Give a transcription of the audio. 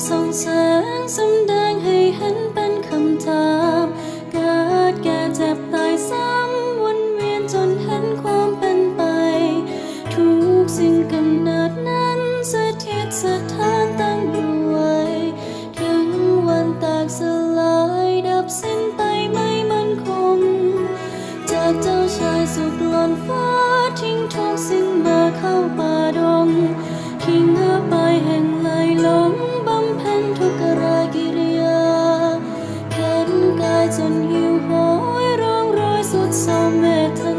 ส่องแสงสำแดงให้เห็นเป็นคำถามเกิดแก่เจ็บตายซ้ำวนเวียนจนเห็นความเป็นไปทุกสิ่งกำเนิดนั้นสถิตสถานตั้งอยู่ไว้ถึงวันแตกสลายดับสิ้นไปไม่มั่นคงจากเจ้าชายสุขหล่นฟ้าทิ้งทุกสิ่งมาเข้าป่าดงทิ้งไปแห่งไหลหลงบำเพ็ญทุกขกิริยาเข็นกายจนหิวโหยร้องรอยสุดเศร้าเมตตา